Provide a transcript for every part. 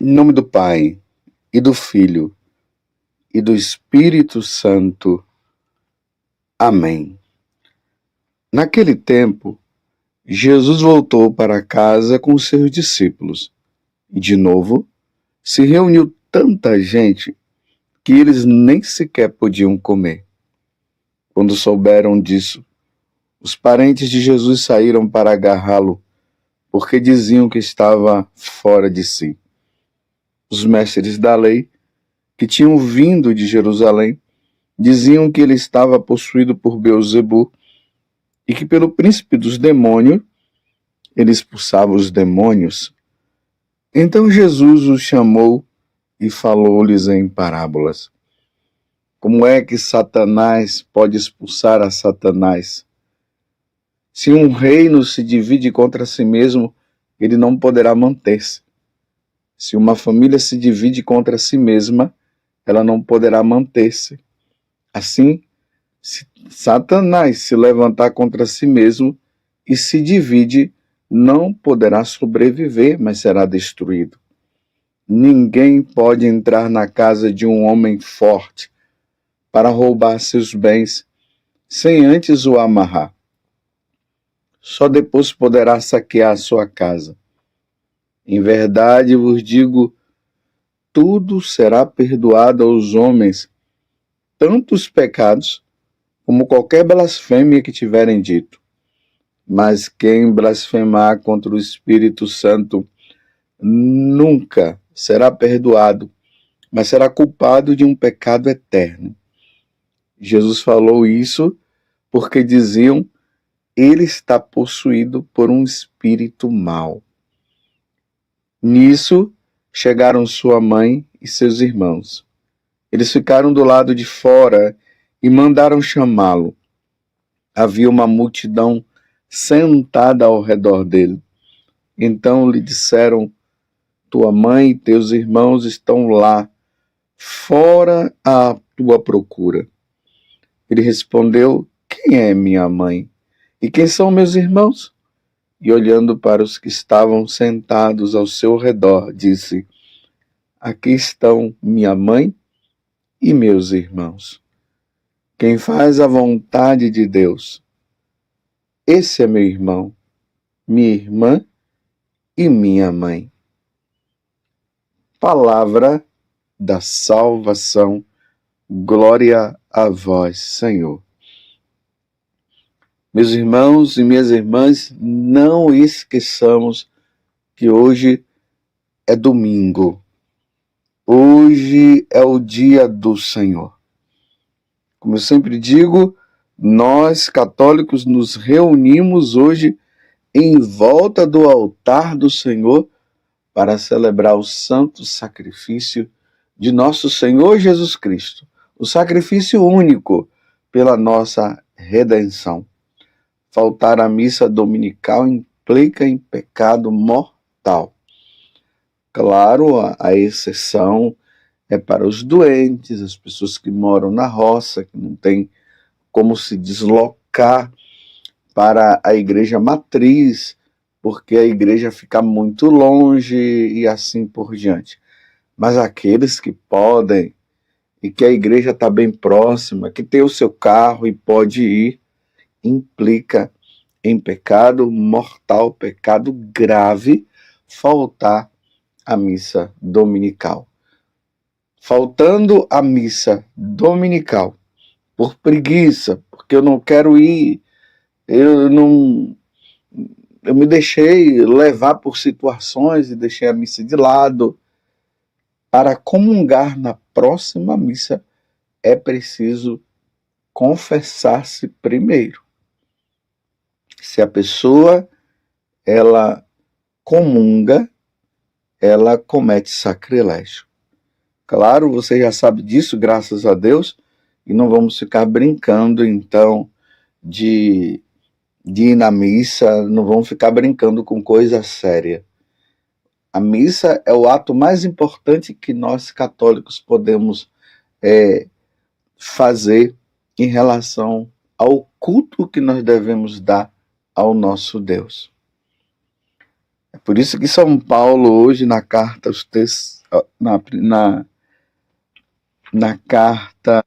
Em nome do Pai, e do Filho, e do Espírito Santo. Amém. Naquele tempo, Jesus voltou para casa com seus discípulos. E, de novo, se reuniu tanta gente que eles nem sequer podiam comer. Quando souberam disso, os parentes de Jesus saíram para agarrá-lo, porque diziam que estava fora de si. Os mestres da lei, que tinham vindo de Jerusalém, diziam que ele estava possuído por Beelzebu e que pelo príncipe dos demônios ele expulsava os demônios. Então Jesus os chamou e falou-lhes em parábolas. Como é que Satanás pode expulsar a Satanás? Se um reino se divide contra si mesmo, ele não poderá manter-se. Se uma família se divide contra si mesma, ela não poderá manter-se. Assim, se Satanás se levantar contra si mesmo e se divide, não poderá sobreviver, mas será destruído. Ninguém pode entrar na casa de um homem forte para roubar seus bens sem antes o amarrar. Só depois poderá saquear a sua casa. Em verdade vos digo, tudo será perdoado aos homens, tanto os pecados como qualquer blasfêmia que tiverem dito. Mas quem blasfemar contra o Espírito Santo nunca será perdoado, mas será culpado de um pecado eterno. Jesus falou isso porque diziam: ele está possuído por um espírito mau. Nisso chegaram sua mãe e seus irmãos. Eles ficaram do lado de fora e mandaram chamá-lo. Havia uma multidão sentada ao redor dele. Então lhe disseram: tua mãe e teus irmãos estão lá, fora à tua procura. Ele respondeu: quem é minha mãe? E quem são meus irmãos? E olhando para os que estavam sentados ao seu redor, disse: aqui estão minha mãe e meus irmãos. Quem faz a vontade de Deus, esse é meu irmão, minha irmã e minha mãe. Palavra da salvação. Glória a vós, Senhor. Meus irmãos e minhas irmãs, não esqueçamos que hoje é domingo. Hoje é o dia do Senhor. Como eu sempre digo, nós católicos nos reunimos hoje em volta do altar do Senhor para celebrar o santo sacrifício de nosso Senhor Jesus Cristo, o sacrifício único pela nossa redenção. Faltar à missa dominical implica em pecado mortal. Claro, a exceção é para os doentes, as pessoas que moram na roça, que não tem como se deslocar para a igreja matriz, porque a igreja fica muito longe e assim por diante. Mas aqueles que podem e que a igreja está bem próxima, que tem o seu carro e pode ir, implica em pecado mortal, pecado grave, faltar à missa dominical. Faltando à missa dominical, por preguiça, porque eu não quero ir, eu me deixei levar por situações e deixei a missa de lado. Para comungar na próxima missa, é preciso confessar-se primeiro. Se a pessoa, ela comunga, ela comete sacrilégio. Claro, você já sabe disso, graças a Deus, e não vamos ficar brincando, então, de ir na missa, não vamos ficar brincando com coisa séria. A missa é o ato mais importante que nós católicos podemos fazer em relação ao culto que nós devemos dar ao nosso Deus. É por isso que São Paulo hoje na carta na carta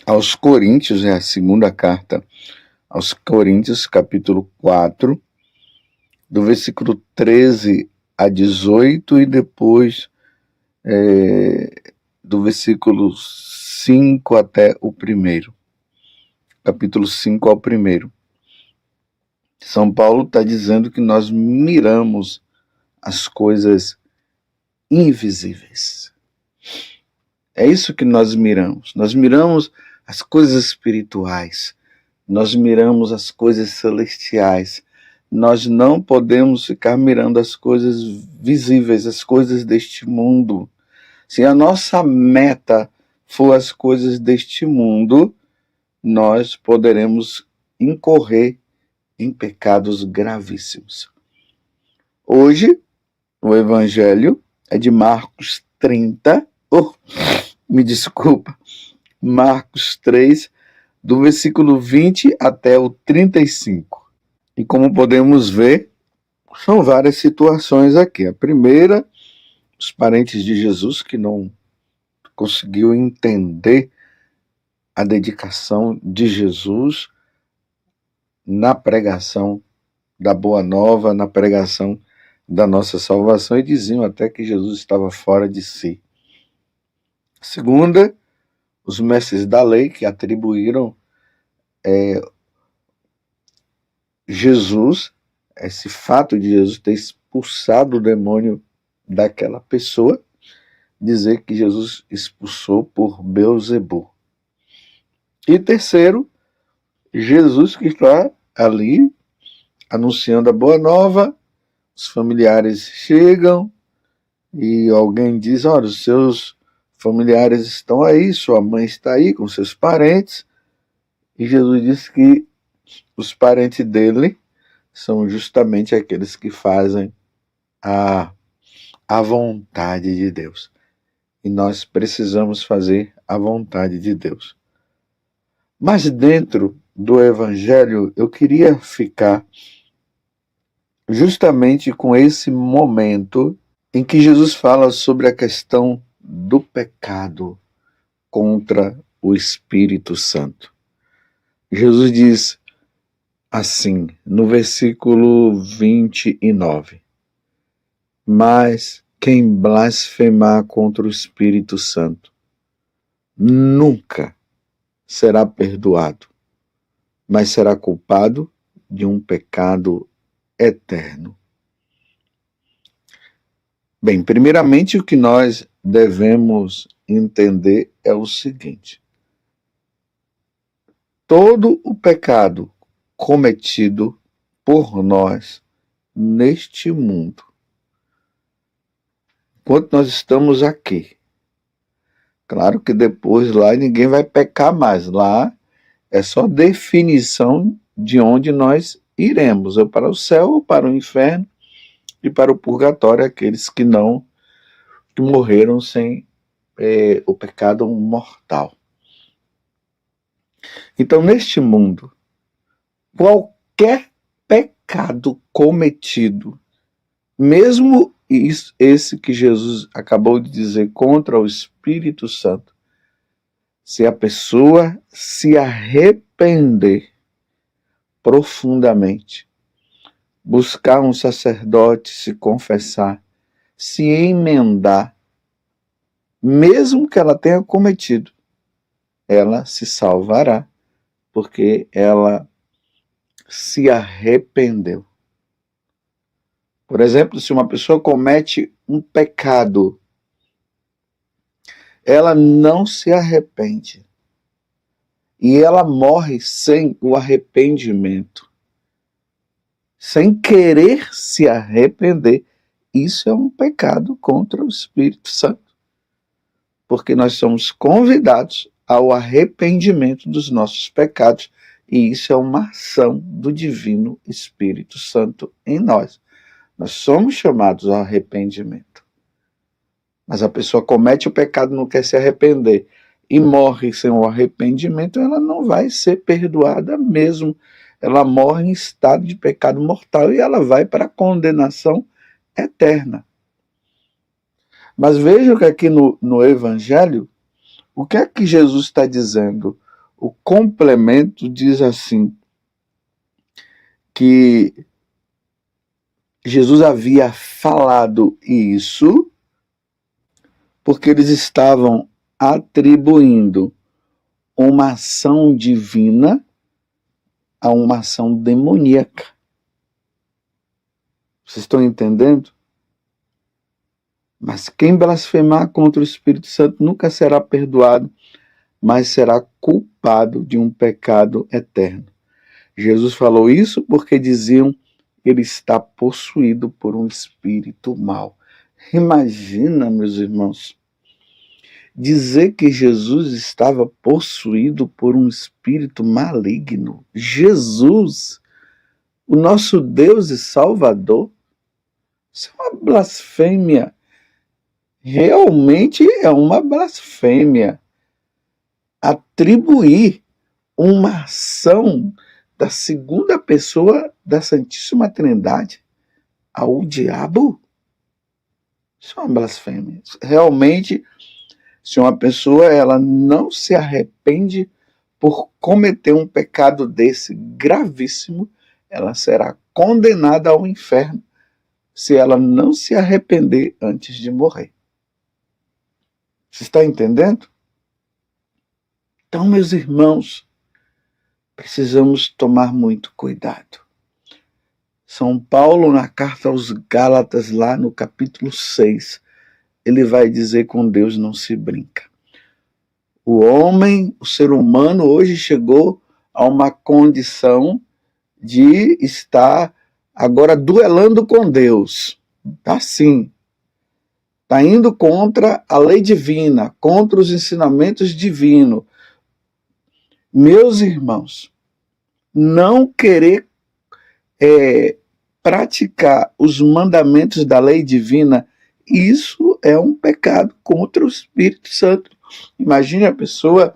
aos Coríntios, é a segunda carta aos Coríntios, capítulo 4, do versículo 13 a 18 e depois do versículo 5 até o primeiro. Capítulo 5 ao primeiro. São Paulo está dizendo que nós miramos as coisas invisíveis. É isso que nós miramos. Nós miramos as coisas espirituais. Nós miramos as coisas celestiais. Nós não podemos ficar mirando as coisas visíveis, as coisas deste mundo. Se a nossa meta for as coisas deste mundo, nós poderemos incorrer em pecados gravíssimos. Hoje, o Evangelho é de Marcos 30, me desculpa, Marcos 3, do versículo 20 até o 35. E como podemos ver, são várias situações aqui. A primeira, os parentes de Jesus que não conseguiu entender a dedicação de Jesus na pregação da Boa Nova, na pregação da nossa salvação, e diziam até que Jesus estava fora de si. Segunda, os mestres da lei que atribuíram Jesus, esse fato de Jesus ter expulsado o demônio daquela pessoa, dizer que Jesus expulsou por Beelzebul. E terceiro, Jesus que está ali anunciando a boa nova, os familiares chegam e alguém diz, olha, os seus familiares estão aí, sua mãe está aí com seus parentes, e Jesus diz que os parentes dele são justamente aqueles que fazem a vontade de Deus. E nós precisamos fazer a vontade de Deus. Mas dentro do Evangelho, eu queria ficar justamente com esse momento em que Jesus fala sobre a questão do pecado contra o Espírito Santo. Jesus diz assim, no versículo 29, mas quem blasfemar contra o Espírito Santo nunca será perdoado, mas será culpado de um pecado eterno. Bem, primeiramente o que nós devemos entender é o seguinte: todo o pecado cometido por nós neste mundo, enquanto nós estamos aqui, claro que depois lá ninguém vai pecar mais, lá é só definição de onde nós iremos, ou para o céu ou para o inferno, e para o purgatório aqueles que morreram sem o pecado mortal. Então, neste mundo, qualquer pecado cometido, mesmo esse que Jesus acabou de dizer contra o Espírito Santo, se a pessoa se arrepender profundamente, buscar um sacerdote, se confessar, se emendar, mesmo que ela tenha cometido, ela se salvará, porque ela se arrependeu. Por exemplo, se uma pessoa comete um pecado, ela não se arrepende, e ela morre sem o arrependimento, sem querer se arrepender, isso é um pecado contra o Espírito Santo. Porque nós somos convidados ao arrependimento dos nossos pecados, e isso é uma ação do Divino Espírito Santo em nós. Nós somos chamados ao arrependimento. Mas a pessoa comete o pecado, não quer se arrepender, e morre sem o arrependimento, ela não vai ser perdoada mesmo. Ela morre em estado de pecado mortal e ela vai para a condenação eterna. Mas veja que aqui no Evangelho, o que é que Jesus está dizendo? O complemento diz assim, que Jesus havia falado isso porque eles estavam atribuindo uma ação divina a uma ação demoníaca. Vocês estão entendendo? Mas quem blasfemar contra o Espírito Santo nunca será perdoado, mas será culpado de um pecado eterno. Jesus falou isso porque diziam que ele está possuído por um espírito mau. Imagina, meus irmãos, dizer que Jesus estava possuído por um espírito maligno. Jesus, o nosso Deus e Salvador, isso é uma blasfêmia. Realmente é uma blasfêmia. Atribuir uma ação da segunda pessoa da Santíssima Trindade ao diabo, isso é uma blasfêmia. Realmente, se uma pessoa ela não se arrepende por cometer um pecado desse gravíssimo, ela será condenada ao inferno se ela não se arrepender antes de morrer. Você está entendendo? Então, meus irmãos, precisamos tomar muito cuidado. São Paulo, na carta aos Gálatas, lá no capítulo 6, ele vai dizer: com Deus não se brinca. O homem, o ser humano, hoje chegou a uma condição de estar agora duelando com Deus. Está sim. Está indo contra a lei divina, contra os ensinamentos divinos. Meus irmãos, não querer praticar os mandamentos da lei divina, isso é um pecado contra o Espírito Santo. Imagine a pessoa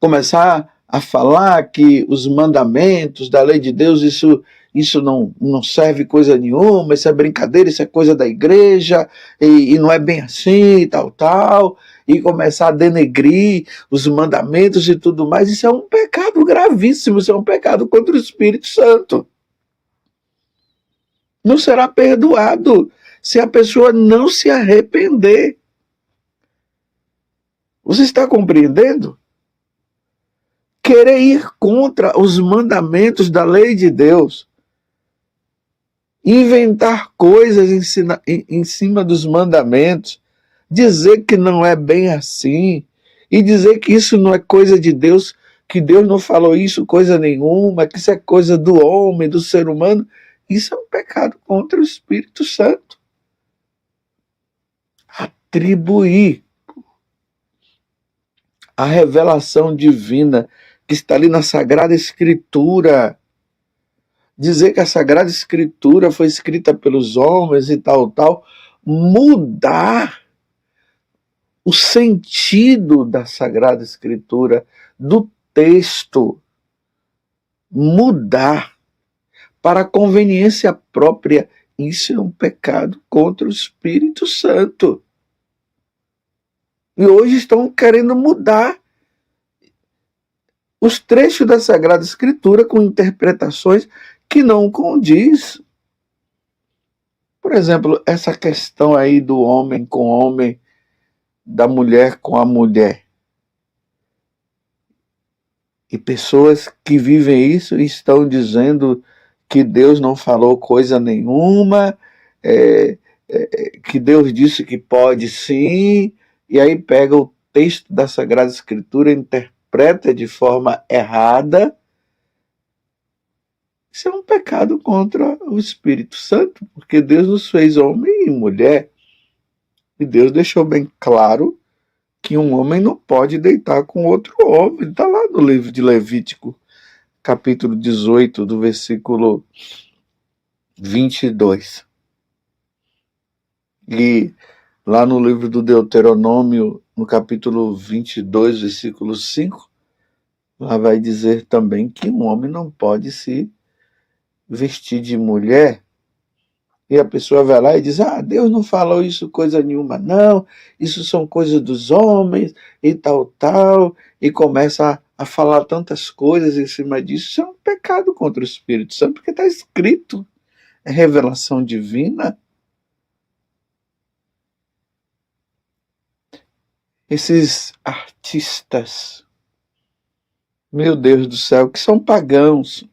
começar a falar que os mandamentos da lei de Deus, isso não serve coisa nenhuma, isso é brincadeira, isso é coisa da igreja, e não é bem assim, tal, e começar a denegrir os mandamentos e tudo mais. Isso é um pecado gravíssimo, isso é um pecado contra o Espírito Santo. Não será perdoado se a pessoa não se arrepender. Você está compreendendo? Querer ir contra os mandamentos da lei de Deus, inventar coisas em cima dos mandamentos, dizer que não é bem assim, e dizer que isso não é coisa de Deus, que Deus não falou isso coisa nenhuma, que isso é coisa do homem, do ser humano, isso é um pecado contra o Espírito Santo. Atribuir a revelação divina que está ali na Sagrada Escritura, dizer que a Sagrada Escritura foi escrita pelos homens e tal, mudar o sentido da Sagrada Escritura, do texto, mudar para a conveniência própria, isso é um pecado contra o Espírito Santo. E hoje estão querendo mudar os trechos da Sagrada Escritura com interpretações que não condiz. Por exemplo, essa questão aí do homem com homem, da mulher com a mulher. E pessoas que vivem isso estão dizendo que Deus não falou coisa nenhuma, que Deus disse que pode sim, e aí pega o texto da Sagrada Escritura, interpreta de forma errada. Isso é um pecado contra o Espírito Santo, porque Deus nos fez homem e mulher. E Deus deixou bem claro que um homem não pode deitar com outro homem. Está lá no livro de Levítico, capítulo 18, do versículo 22. E lá no livro do Deuteronômio, no capítulo 22, versículo 5, lá vai dizer também que um homem não pode se vestir de mulher. E a pessoa vai lá e diz, Deus não falou isso coisa nenhuma, não, isso são coisas dos homens e tal, tal, e começa a falar tantas coisas em cima disso. Isso é um pecado contra o Espírito Santo, porque está escrito, é revelação divina. Esses artistas, meu Deus do céu, que são pagãos,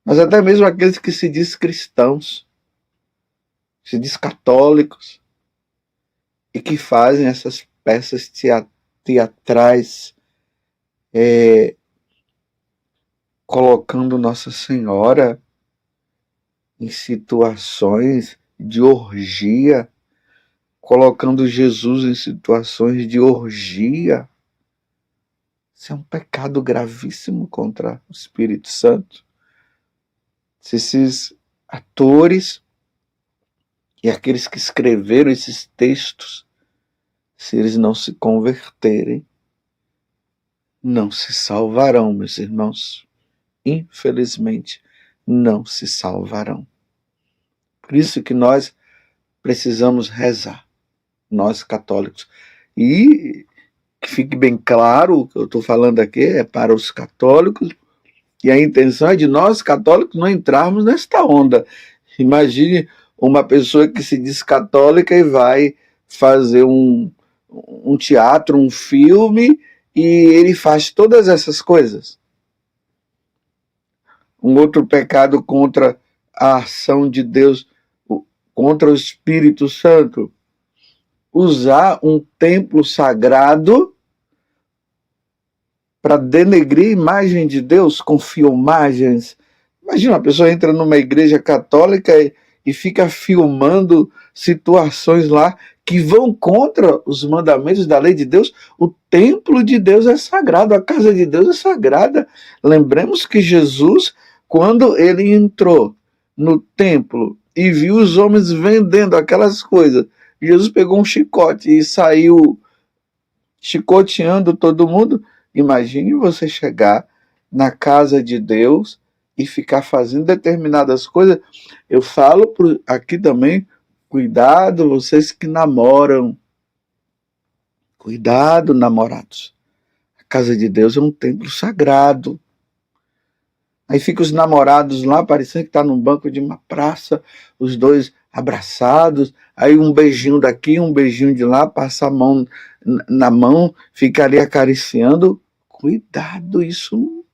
mas até mesmo aqueles que se diz cristãos, se diz católicos, e que fazem essas peças teatrais, colocando Nossa Senhora em situações de orgia, colocando Jesus em situações de orgia. Isso é um pecado gravíssimo contra o Espírito Santo. Se esses atores e aqueles que escreveram esses textos, se eles não se converterem, não se salvarão, meus irmãos. Infelizmente, não se salvarão. Por isso que nós precisamos rezar, nós católicos. E que fique bem claro, o que eu estou falando aqui é para os católicos, e a intenção é de nós católicos não entrarmos nesta onda. Imagine uma pessoa que se diz católica e vai fazer um teatro, um filme, e ele faz todas essas coisas. Um outro pecado contra a ação de Deus, contra o Espírito Santo, usar um templo sagrado para denegrir a imagem de Deus com filmagens. Imagina, uma pessoa entra numa igreja católica e fica filmando situações lá que vão contra os mandamentos da lei de Deus. O templo de Deus é sagrado, a casa de Deus é sagrada. Lembremos que Jesus, quando ele entrou no templo e viu os homens vendendo aquelas coisas, Jesus pegou um chicote e saiu chicoteando todo mundo. Imagine você chegar na casa de Deus e ficar fazendo determinadas coisas. Eu falo aqui também, cuidado vocês que namoram. Cuidado, namorados. A casa de Deus é um templo sagrado. Aí ficam os namorados lá, parecendo que está num banco de uma praça, os dois abraçados, aí um beijinho daqui, um beijinho de lá, passa a mão na mão, fica ali acariciando. Cuidado, isso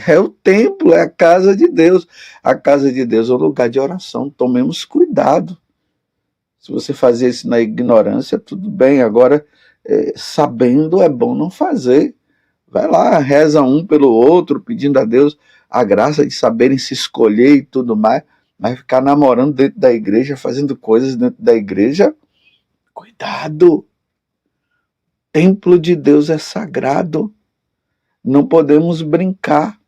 é o templo, é a casa de Deus. A casa de Deus é um lugar de oração, tomemos cuidado. Se você fazer isso na ignorância, tudo bem, agora sabendo é bom não fazer. Vai lá, reza um pelo outro, pedindo a Deus a graça de saberem se escolher e tudo mais, mas ficar namorando dentro da igreja, fazendo coisas dentro da igreja, cuidado. O templo de Deus é sagrado, não podemos brincar.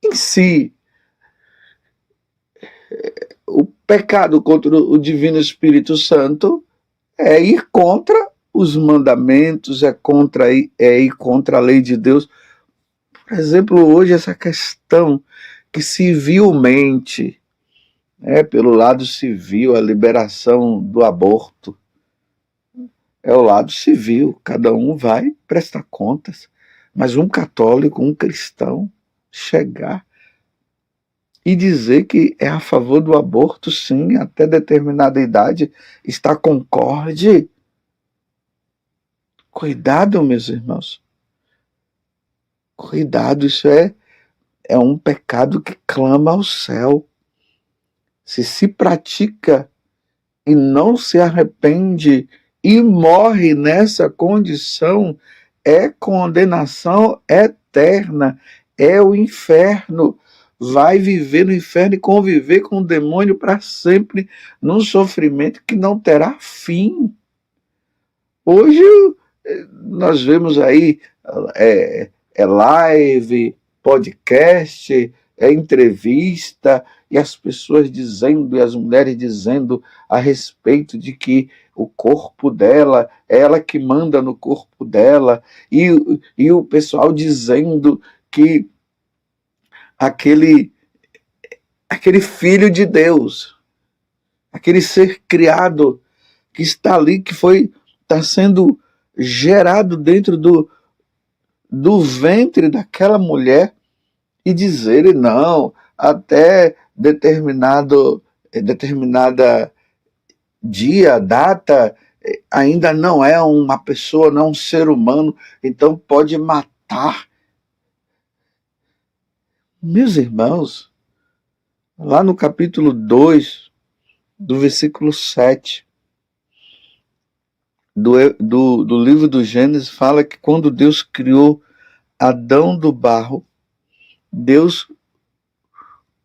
Em si, o pecado contra o Divino Espírito Santo é ir contra os mandamentos, é ir contra a lei de Deus. Por exemplo, hoje essa questão que civilmente, pelo lado civil, a liberação do aborto, é o lado civil, cada um vai prestar contas, mas um católico, um cristão, chegar e dizer que é a favor do aborto, sim, até determinada idade, está concorde. Cuidado, meus irmãos. Cuidado, isso é um pecado que clama ao céu. Se pratica e não se arrepende e morre nessa condição, é condenação eterna, é o inferno. Vai viver no inferno e conviver com o demônio para sempre, num sofrimento que não terá fim. Hoje nós vemos aí live, podcast, entrevista, e as pessoas dizendo, e as mulheres dizendo a respeito de que o corpo dela, ela que manda no corpo dela, e o pessoal dizendo que aquele filho de Deus, aquele ser criado que está ali, que está sendo gerado dentro do ventre daquela mulher, e dizer, não, até determinada dia, data, ainda não é uma pessoa, não é um ser humano, então pode matar. Meus irmãos, lá no capítulo 2, do versículo 7, do livro do Gênesis, fala que quando Deus criou Adão do barro, Deus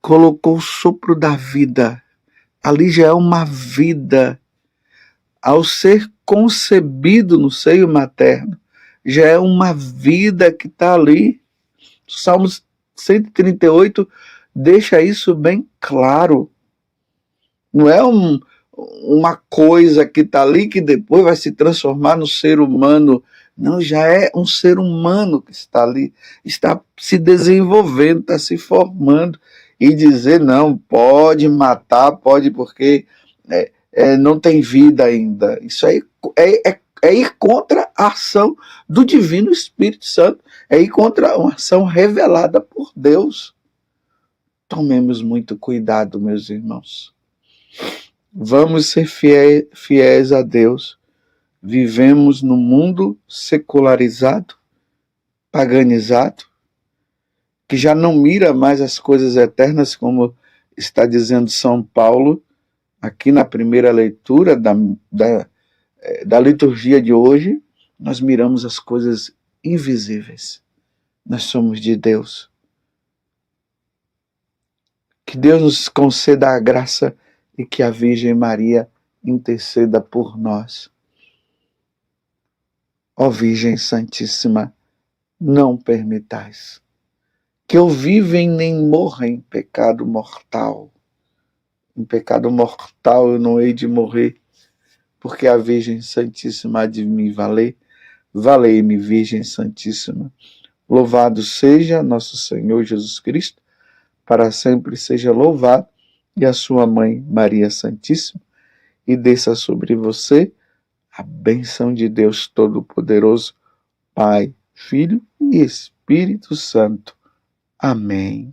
colocou o sopro da vida. Ali já é uma vida. Ao ser concebido no seio materno, já é uma vida que está ali. Salmos 138 deixa isso bem claro. Não é uma coisa que está ali que depois vai se transformar no ser humano. Não, já é um ser humano que está ali, está se desenvolvendo, está se formando. E dizer, não, pode matar, pode porque não tem vida ainda. Isso aí é ir contra a ação do Divino Espírito Santo, é ir contra uma ação revelada por Deus. Tomemos muito cuidado, meus irmãos. Vamos ser fiéis a Deus. Vivemos num mundo secularizado, paganizado, que já não mira mais as coisas eternas, como está dizendo São Paulo, aqui na primeira leitura da liturgia de hoje. Nós miramos as coisas invisíveis. Nós somos de Deus. Que Deus nos conceda a graça e que a Virgem Maria interceda por nós. Ó Virgem Santíssima, não permitais que eu viva nem morra em pecado mortal. Em pecado mortal eu não hei de morrer, porque a Virgem Santíssima há de me valer. Valei-me, Virgem Santíssima. Louvado seja nosso Senhor Jesus Cristo, para sempre seja louvado, e a sua mãe, Maria Santíssima, e desça sobre você a bênção de Deus Todo-Poderoso, Pai, Filho e Espírito Santo. Amém.